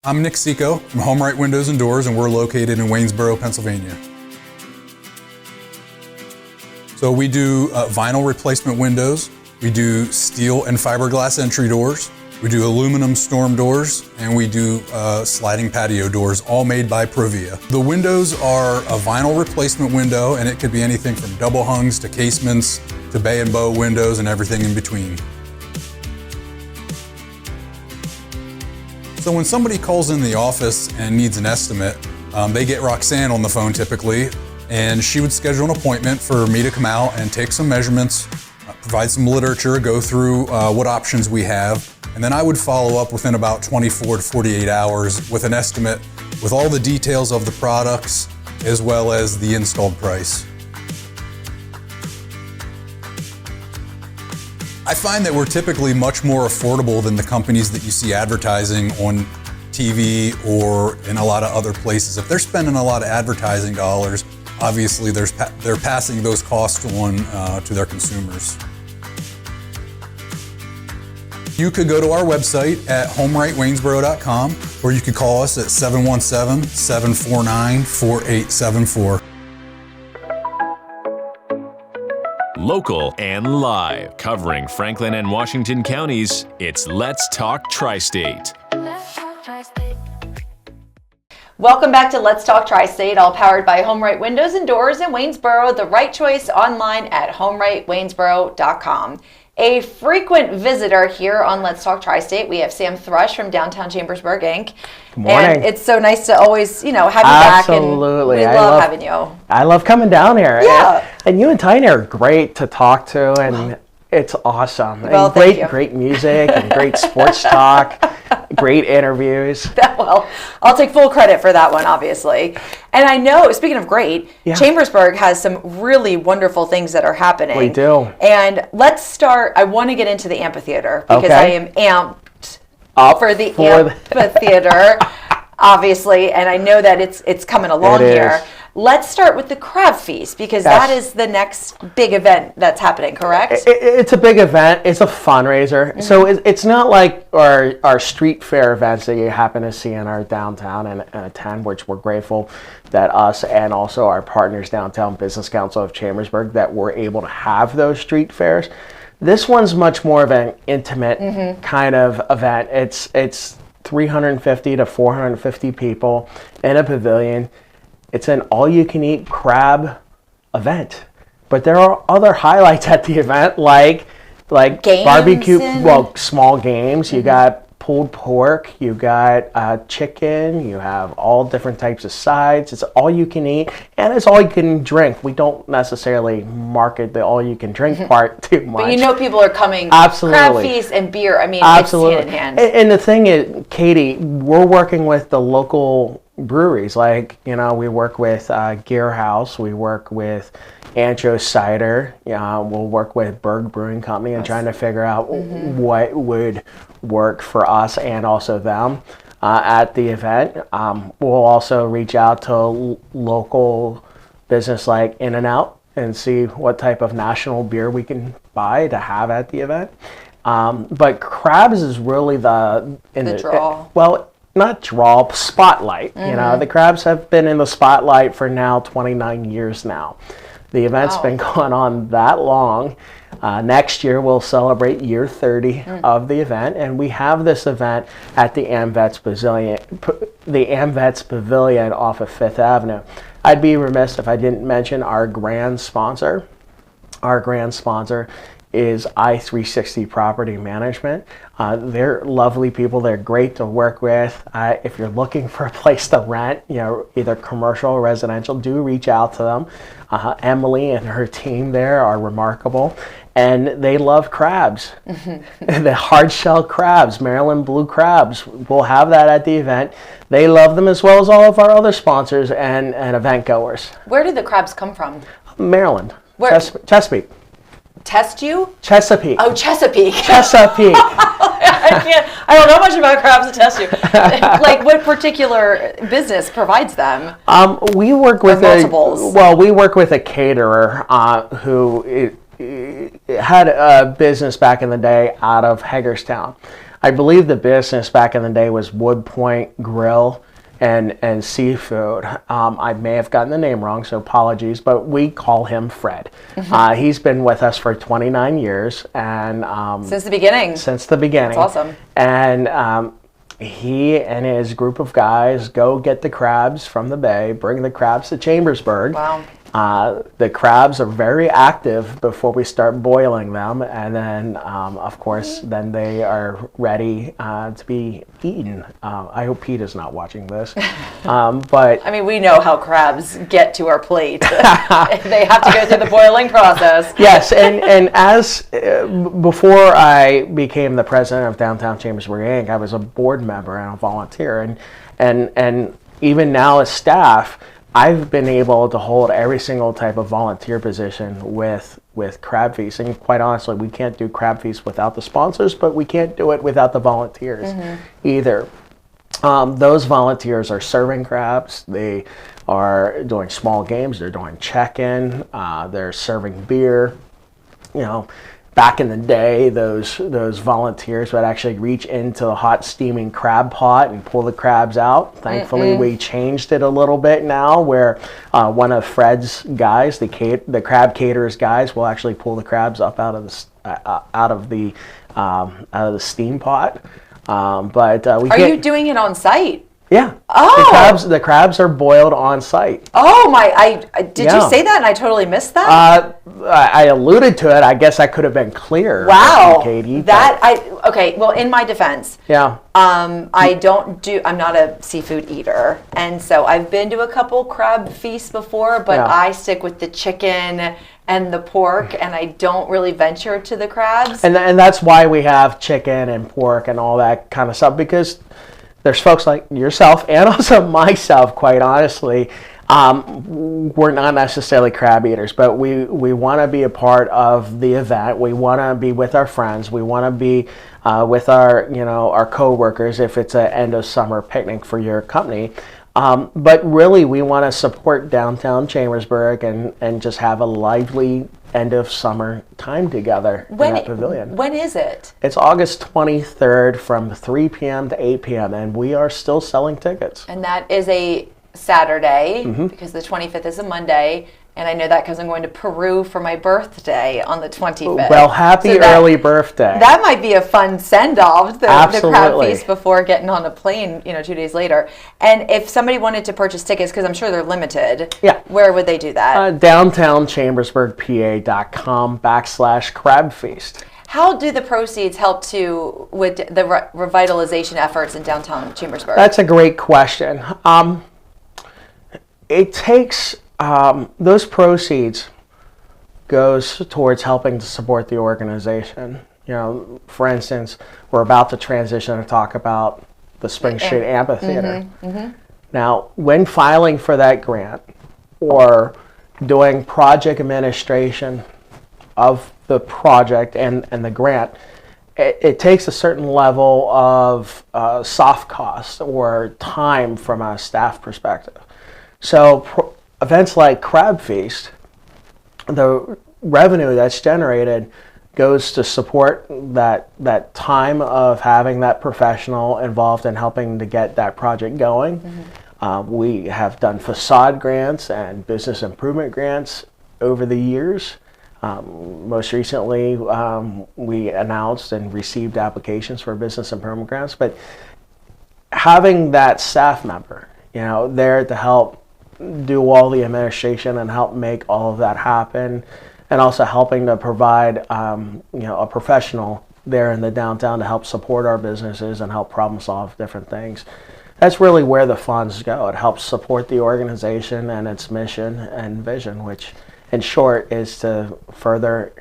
I'm Nick Seco from HomeRight Windows and Doors, and we're located in Waynesboro, Pennsylvania. So we do vinyl replacement windows, we do steel and fiberglass entry doors, we do aluminum storm doors, and we do sliding patio doors, all made by Provia. The windows are a vinyl replacement window, and it could be anything from double hungs to casements to bay and bow windows and everything in between. So when somebody calls in the office and needs an estimate, they get Roxanne on the phone typically, and she would schedule an appointment for me to come out and take some measurements, provide some literature, go through what options we have, and then I would follow up within about 24 to 48 hours with an estimate with all the details of the products as well as the installed price. I find that we're typically much more affordable than the companies that you see advertising on TV or in a lot of other places. If they're spending a lot of advertising dollars, obviously they're passing those costs on to their consumers. You could go to our website at homerightwaynesboro.com, or you could call us at 717-749-4874. Local and live, covering Franklin and Washington counties, it's Let's Talk TriState. Welcome back to Let's Talk TriState, all powered by HomeRight Windows and Doors in Waynesboro, the right choice online at homerightwaynesboro.com. A frequent visitor here on Let's Talk TriState, we have Sam Thrush from downtown Chambersburg, Inc. Good morning. And it's so nice to always, have you back. Absolutely. And we love having you. I love coming down here. Yeah. And you and Tiny are great to talk to, and it's awesome. Well, and thank you. Great music and great sports talk, great interviews. Well, I'll take full credit for that one, obviously. And I know, speaking of great, Chambersburg has some really wonderful things that are happening. We do. And let's start, I want to get into the amphitheater because I am amped for the amphitheater, obviously, and I know that it's coming along here. Let's start with the Crab Feast, because that is the next big event that's happening, correct? It's a big event. It's a fundraiser. Mm-hmm. So it's not like our street fair events that you happen to see in our downtown and attend, which we're grateful that us and also our partners, Downtown Business Council of Chambersburg, that we're able to have those street fairs. This one's much more of an intimate kind of event. It's 350 to 450 people in a pavilion. It's an all-you-can-eat crab event, but there are other highlights at the event, like games barbecue. Small games. You got pulled pork. You got chicken. You have all different types of sides. It's all-you-can-eat, and it's all-you-can-drink. We don't necessarily market the all-you-can-drink part too much. But people are coming. Absolutely. Crab Feast and beer. I mean, absolutely. It's hand in hand. And the thing is, Katie, we're working with the local breweries. We work with Gear House, we work with Ancho Cider, we'll work with Berg Brewing Company and trying to figure out what would work for us and also them at the event. We'll also reach out to local business like In-N-Out and see what type of national beer we can buy to have at the event. But crabs is really the draw. Not draw, spotlight. The crabs have been in the spotlight for now 29 years now. The event's been going on that long. Next year we'll celebrate year 30 of the event, and we have this event at the AmVets Pavilion off of 5th Avenue. I'd be remiss if I didn't mention our grand sponsor. Our grand sponsor is I360 Property Management. They're lovely people. They're great to work with. If you're looking for a place to rent, either commercial or residential, do reach out to them. Emily and her team there are remarkable, and they love crabs. The hard shell crabs, Maryland blue crabs. We'll have that at the event. They love them as well as all of our other sponsors and event goers. Where did the crabs come from? Maryland. Where? Chesapeake. Test you? Chesapeake. Oh, Chesapeake. Chesapeake. I don't know much about crabs to test you. What particular business provides them? We work with multiples. We work with a caterer who had a business back in the day out of Hagerstown. I believe the business back in the day was Wood Point Grill and Seafood. I may have gotten the name wrong, so apologies, but we call him Fred. He's been with us for 29 years. And since the beginning. Since the beginning. That's awesome. And he and his group of guys go get the crabs from the bay, bring the crabs to Chambersburg. Wow. The crabs are very active before we start boiling them, and then, of course, then they are ready to be eaten. I hope Pete is not watching this, but I mean, we know how crabs get to our plate. They have to go through the boiling process. Yes, and as before I became the president of Downtown Chambersburg Inc., I was a board member and a volunteer, and even now as staff, I've been able to hold every single type of volunteer position with Crab Feast. And quite honestly, we can't do Crab Feast without the sponsors, but we can't do it without the volunteers either. Those volunteers are serving crabs. They are doing small games. They're doing check-in. They're serving beer. You know, back in the day, those volunteers would actually reach into the hot steaming crab pot and pull the crabs out. Thankfully, we changed it a little bit now, where one of Fred's guys, the crab caterers guys, will actually pull the crabs up out of the steam pot. Are you doing it on site? Yeah. Oh. The crabs are boiled on site. Oh my! Did you say that and I totally missed that? I alluded to it. I guess I could have been clearer. Wow. Katie. Okay. Well, in my defense. Yeah. I'm not a seafood eater, and so I've been to a couple crab feasts before, but I stick with the chicken and the pork, and I don't really venture to the crabs. And that's why we have chicken and pork and all that kind of stuff, because there's folks like yourself and also myself, quite honestly. We're not necessarily crab eaters, but we want to be a part of the event. We want to be with our friends. We want to be with our coworkers if it's an end of summer picnic for your company. But really, we want to support downtown Chambersburg and just have a lively end of summer time together in that pavilion. When is it? It's August 23rd from 3 p.m. to 8 p.m. and we are still selling tickets. And that is a Saturday because the 25th is a Monday. And I know that because I'm going to Peru for my birthday on the 25th. Well, happy early birthday. That might be a fun send-off, the crab feast before getting on a plane, 2 days later. And if somebody wanted to purchase tickets, because I'm sure they're limited, where would they do that? DowntownChambersburgPA.com/crab feast. How do the proceeds help with the revitalization efforts in downtown Chambersburg? That's a great question. It takes... those proceeds goes towards helping to support the organization. For instance, we're about to transition to talk about the Spring Street Amphitheater. Now, when filing for that grant or doing project administration of the project and the grant, it takes a certain level of soft costs or time from a staff perspective. So events like Crab Feast, the revenue that's generated goes to support that time of having that professional involved in helping to get that project going. We have done facade grants and business improvement grants over the years. Most recently, we announced and received applications for business improvement grants, but having that staff member, there to help do all the administration and help make all of that happen, and also helping to provide a professional there in the downtown to help support our businesses and help problem solve different things. That's really where the funds go. It helps support the organization and its mission and vision, which in short is to further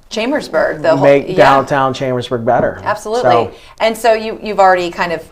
Chambersburg, make downtown Chambersburg better. Absolutely. And so you've already kind of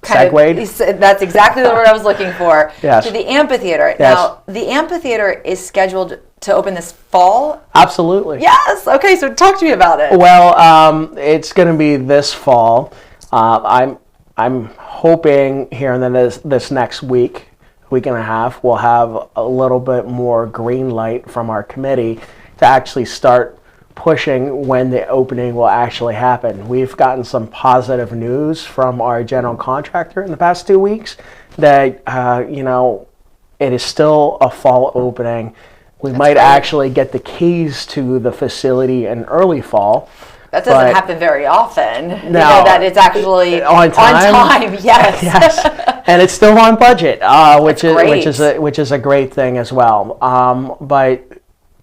segued. That's exactly the word I was looking for. Yes. To the amphitheater. Yes. Now, the amphitheater is scheduled to open this fall? Absolutely. Yes. Okay, so talk to me about it. Well, it's going to be this fall. I'm hoping here in this next week and a half, we'll have a little bit more green light from our committee to actually start pushing when the opening will actually happen. We've gotten some positive news from our general contractor in the past 2 weeks that, it is still a fall opening. We might actually get the keys to the facility in early fall. That doesn't happen very often. No, that it's actually on time. Yes. Yes. And it's still on budget, which is a great thing as well. But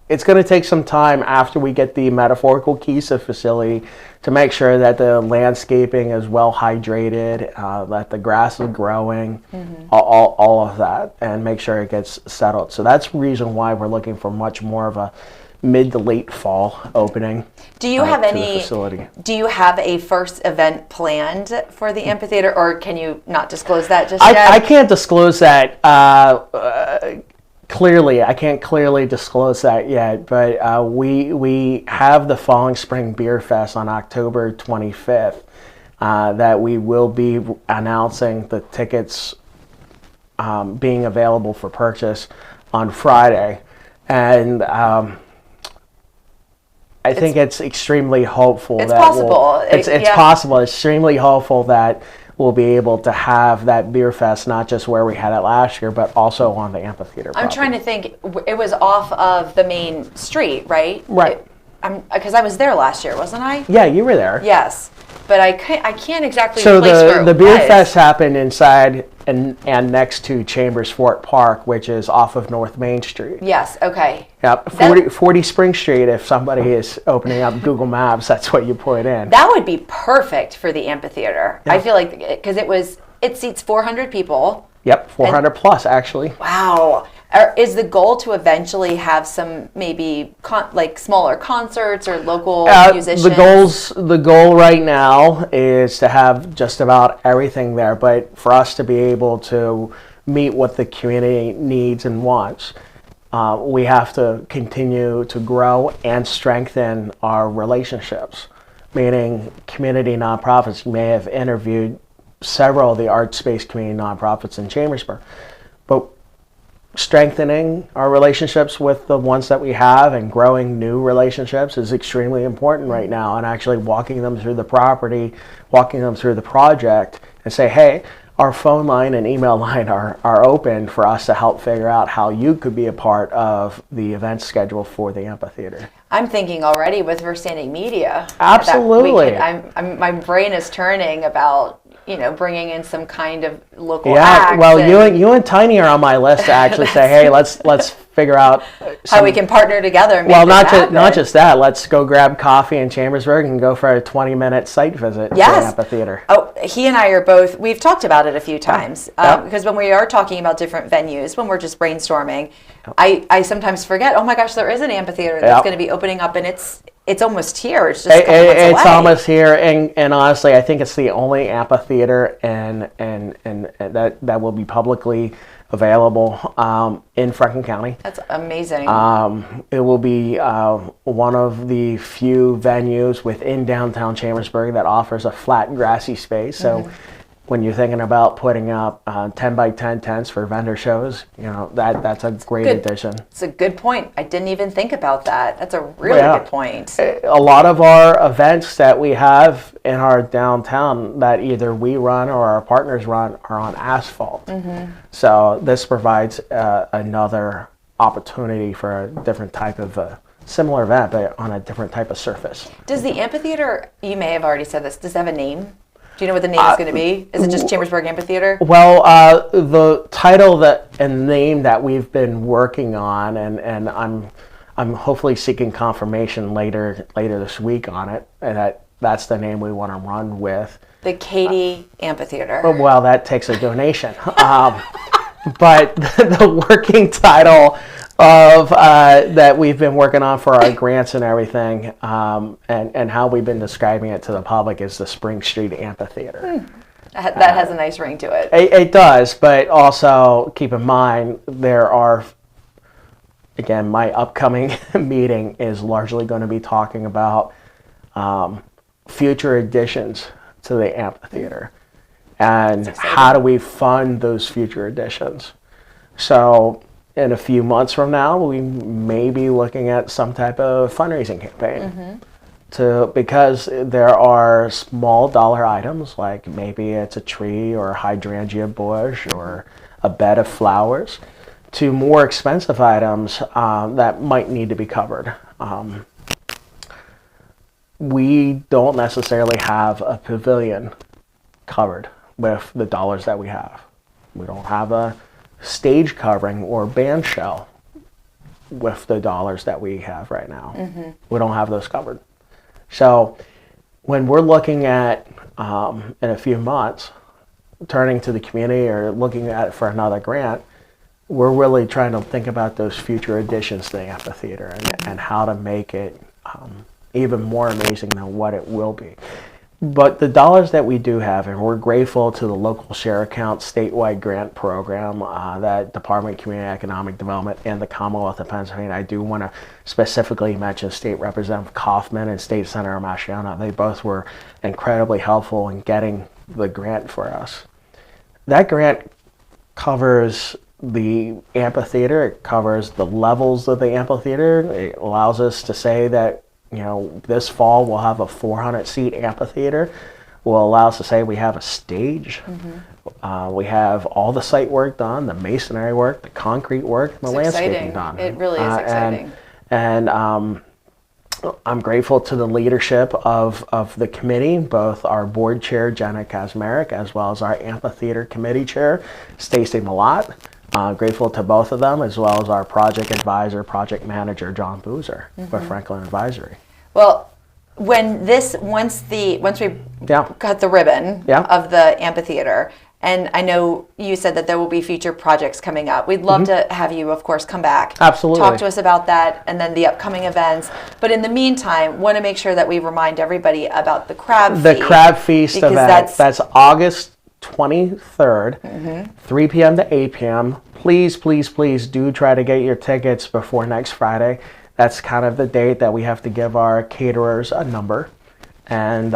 it's going to take some time after we get the metaphorical keys to the facility to make sure that the landscaping is well hydrated, that the grass is growing, all of that, and make sure it gets settled. So that's the reason why we're looking for much more of a mid to late fall opening. Do you have Do you have a first event planned for the amphitheater, or can you not disclose that just yet? I can't disclose that. Clearly, I can't clearly disclose that yet, but we have the Falling Spring Beer Fest on October 25th that we will be announcing the tickets being available for purchase on Friday. And I think it's extremely hopeful it's possible. It's possible. It's extremely hopeful that we'll be able to have that beer fest, not just where we had it last year, but also on the amphitheater property. I'm trying to think. It was off of the main street, right? Right. Because I was there last year, wasn't I? Yeah, you were there. Yes, but I can't exactly so place where it the beer was. fest happened inside and next to Chambersburg Park, which is off of North Main Street. Yes. Okay. Yep. 40 Spring Street. If somebody is opening up Google Maps, that's what you put in. That would be perfect for the amphitheater. Yeah. I feel like because it seats 400 people. Yep, 400 plus actually. Wow. Is the goal to eventually have some maybe smaller concerts or local musicians? The goal right now is to have just about everything there, but for us to be able to meet what the community needs and wants, we have to continue to grow and strengthen our relationships, meaning community nonprofits. You may have interviewed several of the art space community nonprofits in Chambersburg, but strengthening our relationships with the ones that we have and growing new relationships is extremely important right now, and actually walking them through the property, walking them through the project, and say, hey, our phone line and email line are open for us to help figure out how you could be a part of the event schedule for the amphitheater. I'm thinking already with Verstanding Media. Absolutely. My brain is turning about bringing in some kind of local act. Well, you and Tiny are on my list to actually say, hey, let's figure out how we can partner together. And not just that. Let's go grab coffee in Chambersburg and go for a 20-minute site visit to the amphitheater. Oh, he and I are both. We've talked about it a few times because when we are talking about different venues, when we're just brainstorming, I sometimes forget. Oh my gosh, there is an amphitheater that's going to be opening up, and it's almost here. It's just a couple months away. It's almost here, and honestly, I think it's the only amphitheater and that will be publicly available in Franklin County. That's amazing. It will be one of the few venues within downtown Chambersburg that offers a flat, grassy space. So when you're thinking about putting up 10 by 10 tents for vendor shows, that's a great addition. It's a good point. I didn't even think about that. That's a really good point. A lot of our events that we have in our downtown that either we run or our partners run are on asphalt. So this provides another opportunity for a different type of similar event, but on a different type of surface. Does the amphitheater, you may have already said this, does it have a name? Do you know what the name is going to be? Is it just Chambersburg Amphitheater? Well, the title and name that we've been working on, and I'm hopefully seeking confirmation later this week on it, and that's the name we want to run with. The Katy Amphitheater. Well, that takes a donation. But the working title of that we've been working on for our grants and everything, and how we've been describing it to the public is the Spring Street Amphitheater. That has a nice ring to it. It does, but also keep in mind there are, again, my upcoming meeting is largely going to be talking about future additions to the amphitheater and how do we fund those future additions. So in a few months from now, we may be looking at some type of fundraising campaign. Because there are small dollar items, like maybe it's a tree or a hydrangea bush or a bed of flowers, to more expensive items that might need to be covered. We don't necessarily have a pavilion covered with the dollars that we have. We don't have a stage covering or band shell with the dollars that we have right now. We don't have those covered. So when we're looking at, in a few months, turning to the community or looking at it for another grant, we're really trying to think about those future additions to the amphitheater and how to make it even more amazing than what it will be. But the dollars that we do have, and we're grateful to the local share account statewide grant program that Department of Community Economic Development and the Commonwealth of Pennsylvania. I do want to specifically mention State Representative Kaufman and State Senator Masciano. They both were incredibly helpful in getting the grant for us. That grant covers the amphitheater. It covers the levels of the amphitheater. It allows us to say that, this fall we'll have a 400-seat amphitheater. Will allow us to say we have a stage. We have all the site work done, the masonry work, the concrete work, and the landscaping done. It really is exciting. And I'm grateful to the leadership of the committee, both our board chair, Jenna Kazmarek, as well as our amphitheater committee chair, Stacy Malott. Grateful to both of them, as well as our project advisor, project manager, John Boozer, with Franklin Advisory. Well, once we cut the ribbon of the amphitheater, and I know you said that there will be future projects coming up. We'd love to have you, of course, come back. Absolutely. Talk to us about that and then the upcoming events. But in the meantime, want to make sure that we remind everybody about the Crab Feast. The Crab Feast event. That's August 23rd, 3 p.m. to 8 p.m. Please, please, please do try to get your tickets before next Friday. That's kind of the date that we have to give our caterers a number. And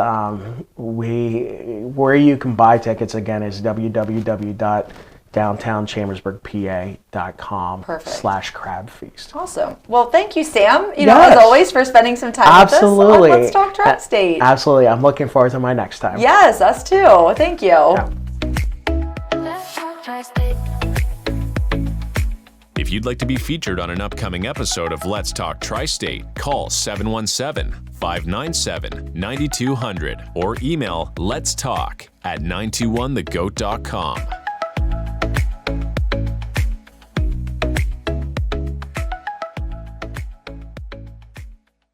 where you can buy tickets, again, is www.downtownchambersburgpa.com/crab feast. Awesome. Well, thank you, Sam, as always, for spending some time with us on Let's Talk TriState. Absolutely. I'm looking forward to my next time. Yes, us too. Thank you. Yeah. If you'd like to be featured on an upcoming episode of Let's Talk TriState, call 717-597-9200 or email letstalk@921thegoat.com.